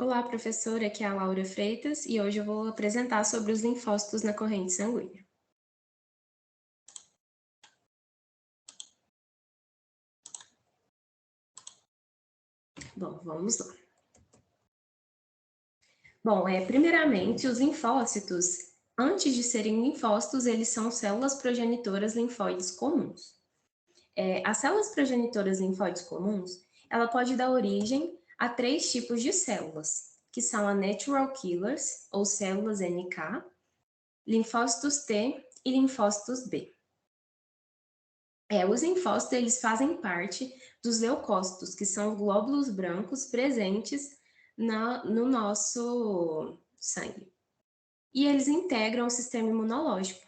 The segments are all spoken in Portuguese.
Olá, professora, aqui é a Laura Freitas e hoje eu vou apresentar sobre os linfócitos na corrente sanguínea. Bom, vamos lá. Bom, primeiramente, os linfócitos, antes de serem linfócitos, eles são células progenitoras linfóides comuns. As células progenitoras linfóides comuns, ela pode dar origem a 3 tipos de células, que são a natural killers, ou células NK, linfócitos T e linfócitos B. Os linfócitos, eles fazem parte dos leucócitos, que são glóbulos brancos presentes no nosso sangue. E eles integram o sistema imunológico,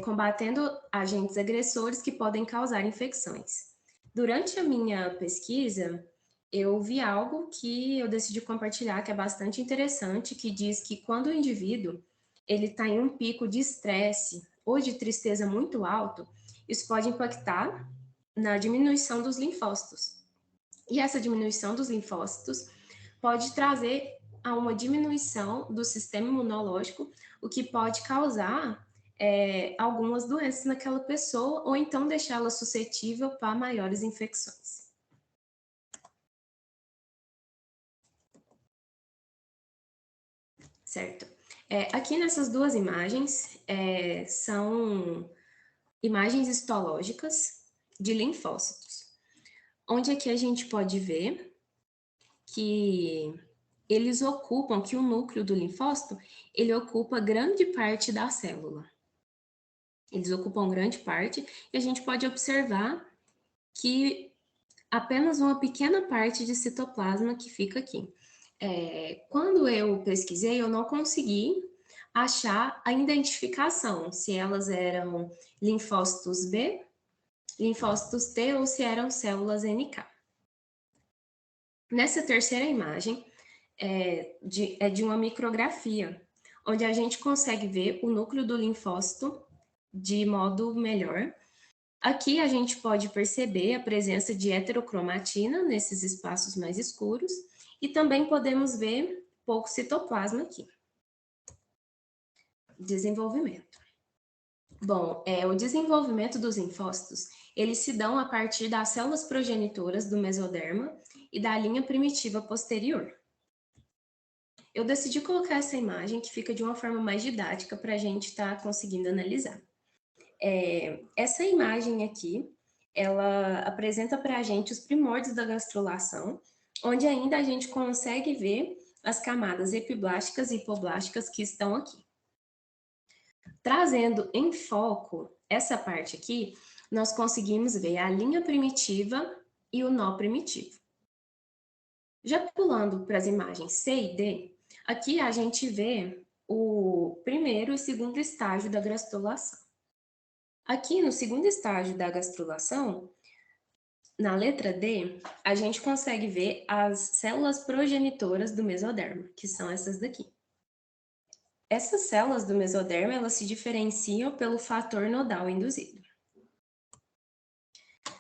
combatendo agentes agressores que podem causar infecções. Durante a minha pesquisa, eu vi algo que eu decidi compartilhar, que é bastante interessante, que diz que quando o indivíduo ele está em um pico de estresse ou de tristeza muito alto, isso pode impactar na diminuição dos linfócitos. E essa diminuição dos linfócitos pode trazer a uma diminuição do sistema imunológico, o que pode causar algumas doenças naquela pessoa, ou então deixá-la suscetível para maiores infecções. Certo. Aqui nessas duas imagens são imagens histológicas de linfócitos, onde aqui a gente pode ver que eles ocupam, que o núcleo do linfócito, ele ocupa grande parte da célula. Eles ocupam grande parte e a gente pode observar que apenas uma pequena parte de citoplasma que fica aqui. Quando eu pesquisei, eu não consegui achar a identificação, se elas eram linfócitos B, linfócitos T ou se eram células NK. Nessa terceira imagem, de uma micrografia, onde a gente consegue ver o núcleo do linfócito de modo melhor. Aqui a gente pode perceber a presença de heterocromatina nesses espaços mais escuros e também podemos ver pouco citoplasma aqui. Desenvolvimento. Bom, o desenvolvimento dos linfócitos, eles se dão a partir das células progenitoras do mesoderma e da linha primitiva posterior. Eu decidi colocar essa imagem que fica de uma forma mais didática para a gente estar conseguindo analisar. Essa imagem aqui, ela apresenta para a gente os primórdios da gastrulação, onde ainda a gente consegue ver as camadas epiblásticas e hipoblásticas que estão aqui. Trazendo em foco essa parte aqui, nós conseguimos ver a linha primitiva e o nó primitivo. Já pulando para as imagens C e D, aqui a gente vê o primeiro e segundo estágio da gastrulação. Aqui no segundo estágio da gastrulação, na letra D, a gente consegue ver as células progenitoras do mesoderma, que são essas daqui. Essas células do mesoderma, elas se diferenciam pelo fator nodal induzido.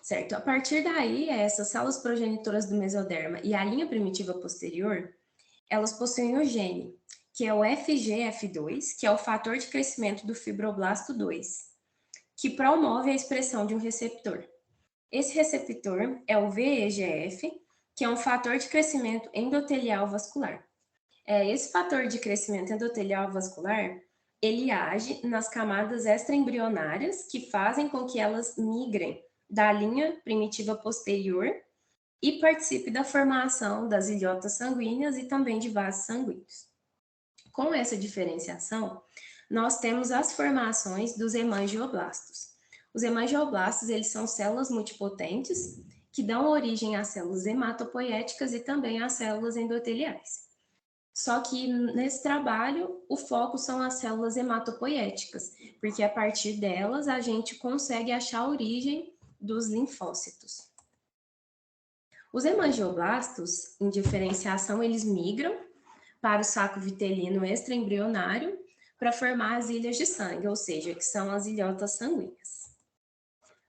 Certo? A partir daí, essas células progenitoras do mesoderma e a linha primitiva posterior, elas possuem o gene, que é o FGF2, que é o fator de crescimento do fibroblasto 2, que promove a expressão de um receptor. Esse receptor é o VEGF, que é um fator de crescimento endotelial vascular. Esse fator de crescimento endotelial vascular, ele age nas camadas extraembrionárias que fazem com que elas migrem da linha primitiva posterior e participe da formação das ilhotas sanguíneas e também de vasos sanguíneos. Com essa diferenciação, nós temos as formações dos hemangioblastos. Os hemangioblastos, eles são células multipotentes que dão origem às células hematopoéticas e também às células endoteliais. Só que nesse trabalho, o foco são as células hematopoéticas, porque a partir delas a gente consegue achar a origem dos linfócitos. Os hemangioblastos, em diferenciação, eles migram para o saco vitelino extraembrionário para formar as ilhas de sangue, ou seja, que são as ilhotas sanguíneas.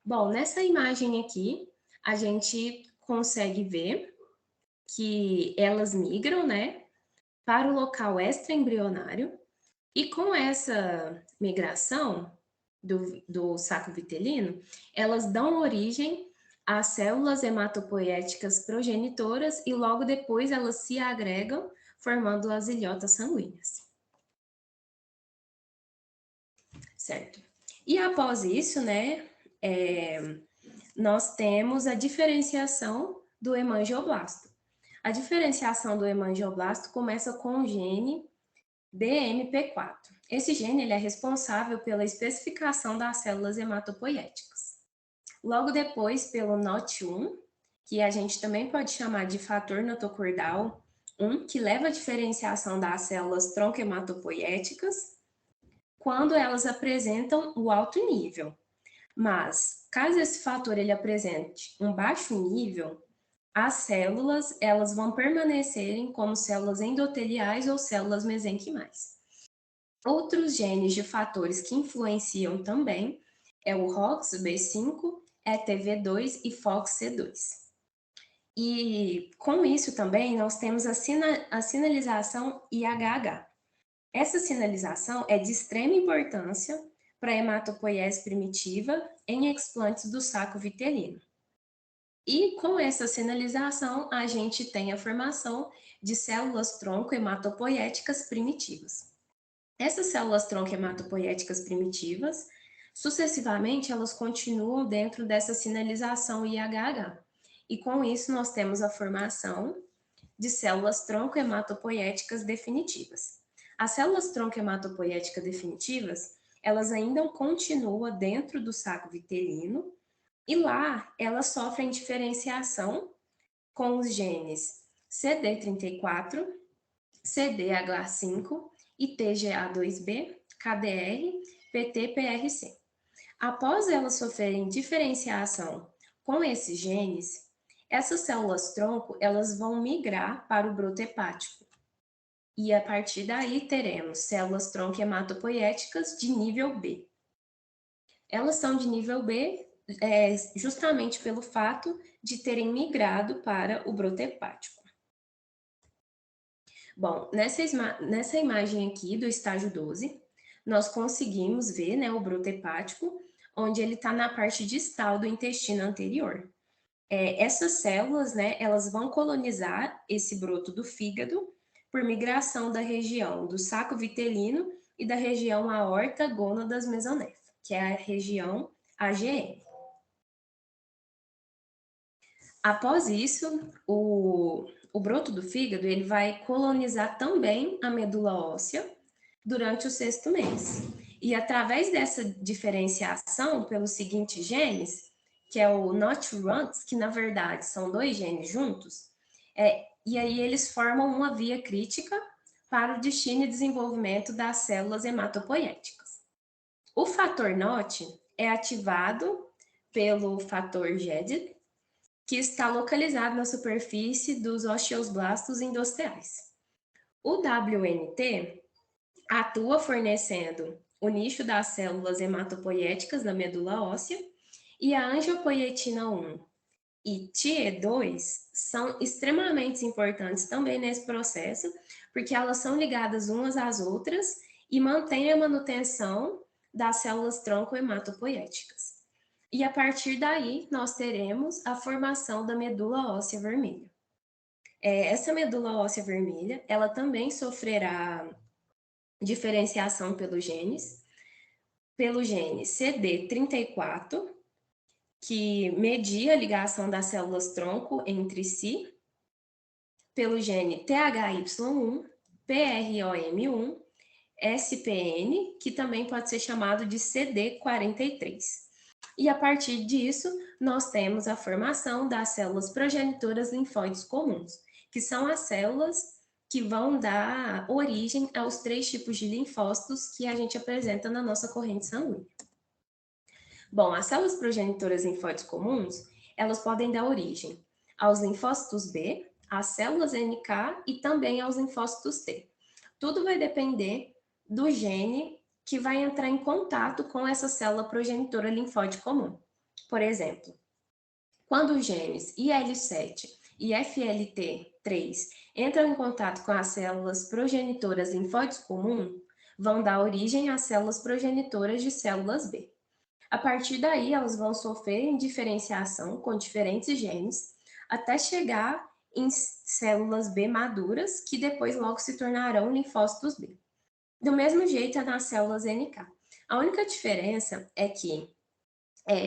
Bom, nessa imagem aqui, a gente consegue ver que elas migram, né, para o local extraembrionário, e com essa migração do saco vitelino, elas dão origem às células hematopoéticas progenitoras e logo depois elas se agregam, formando as ilhotas sanguíneas. Certo. E após isso, né, nós temos a diferenciação do hemangioblasto. A diferenciação do hemangioblasto começa com o gene BMP4. Esse gene ele é responsável pela especificação das células hematopoéticas. Logo depois, pelo NOT1, que a gente também pode chamar de fator notocordal 1, que leva à diferenciação das células tronco-hematopoéticas quando elas apresentam o alto nível. Mas, caso esse fator ele apresente um baixo nível, as células elas vão permanecerem como células endoteliais ou células mesenquimais. Outros genes de fatores que influenciam também é o ROXB5, ETV2 e FOXC2. E com isso também nós temos a sinalização IHH. Essa sinalização é de extrema importância para a hematopoiese primitiva em explantes do saco vitelino. E com essa sinalização, a gente tem a formação de células tronco hematopoéticas primitivas. Essas células tronco hematopoéticas primitivas, sucessivamente, elas continuam dentro dessa sinalização IHH. E com isso, nós temos a formação de células tronco hematopoéticas definitivas. As células tronco hematopoéticas definitivas, elas ainda continuam dentro do saco vitelino, e lá elas sofrem diferenciação com os genes CD34, CDH5 e TGA2B, KDR, PTPRC. Após elas sofrerem diferenciação com esses genes, essas células tronco elas vão migrar para o broto hepático. E a partir daí teremos células tronco hematopoéticas de nível B. Elas são de nível B justamente pelo fato de terem migrado para o broto hepático. Bom, nessa imagem aqui do estágio 12, nós conseguimos ver, né, o broto hepático, onde ele está na parte distal do intestino anterior. Essas células, né, elas vão colonizar esse broto do fígado por migração da região do saco vitelino e da região aorta gônadas mesonéfra, que é a região AGM. Após isso, o broto do fígado ele vai colonizar também a medula óssea durante o 6º mês. E através dessa diferenciação pelos seguintes genes, que é o NOT-RUNX, que na verdade são 2 genes juntos, e aí eles formam uma via crítica para o destino e desenvolvimento das células hematopoéticas. O fator NOT é ativado pelo fator GED, que está localizado na superfície dos osteoblastos endosteais. O WNT atua fornecendo o nicho das células hematopoéticas da medula óssea, e a angiopoietina 1 e TE2 são extremamente importantes também nesse processo, porque elas são ligadas umas às outras e mantêm a manutenção das células tronco hematopoéticas. E a partir daí, nós teremos a formação da medula óssea vermelha. Essa medula óssea vermelha, ela também sofrerá diferenciação pelo gene CD34, que media a ligação das células tronco entre si, pelo gene THY1, PROM1, SPN, que também pode ser chamado de CD43. E a partir disso, nós temos a formação das células progenitoras linfóides comuns, que são as células que vão dar origem aos 3 tipos de linfócitos que a gente apresenta na nossa corrente sanguínea. Bom, as células progenitoras linfóides comuns, elas podem dar origem aos linfócitos B, às células NK e também aos linfócitos T. Tudo vai depender do gene que vai entrar em contato com essa célula progenitora linfóide comum. Por exemplo, quando os genes IL7 e FLT T3 entram em contato com as células progenitoras linfóides comum, vão dar origem às células progenitoras de células B. A partir daí, elas vão sofrer diferenciação com diferentes genes, até chegar em células B maduras, que depois logo se tornarão linfócitos B. Do mesmo jeito é nas células NK. A única diferença é que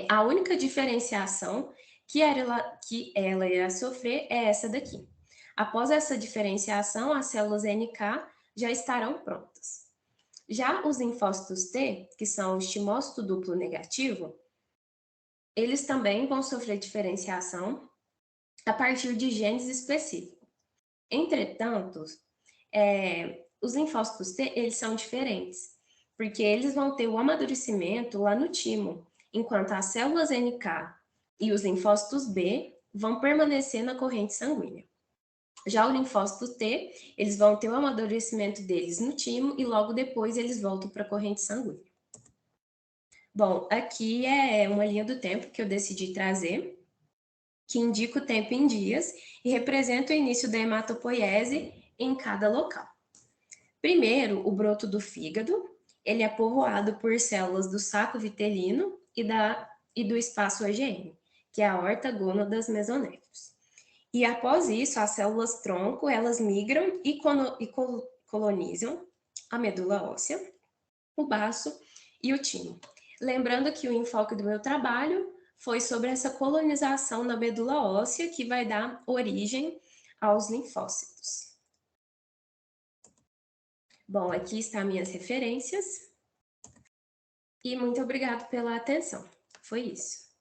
a única diferenciação que ela irá sofrer é essa daqui. Após essa diferenciação, as células NK já estarão prontas. Já os linfócitos T, que são o estimócito duplo negativo, eles também vão sofrer diferenciação a partir de genes específicos. Entretanto, os linfócitos T, eles são diferentes, porque eles vão ter o amadurecimento lá no timo, enquanto as células NK e os linfócitos B vão permanecer na corrente sanguínea. Já o linfócito T, eles vão ter o amadurecimento deles no timo e logo depois eles voltam para a corrente sanguínea. Bom, aqui é uma linha do tempo que eu decidi trazer, que indica o tempo em dias e representa o início da hematopoiese em cada local. Primeiro, o broto do fígado, ele é povoado por células do saco vitelino e do espaço AGM, que é a aorta, gônadas, mesonéfros. E após isso, as células tronco, elas migram e colonizam a medula óssea, o baço e o timo. Lembrando que o enfoque do meu trabalho foi sobre essa colonização da medula óssea que vai dar origem aos linfócitos. Bom, aqui estão minhas referências e muito obrigado pela atenção. Foi isso.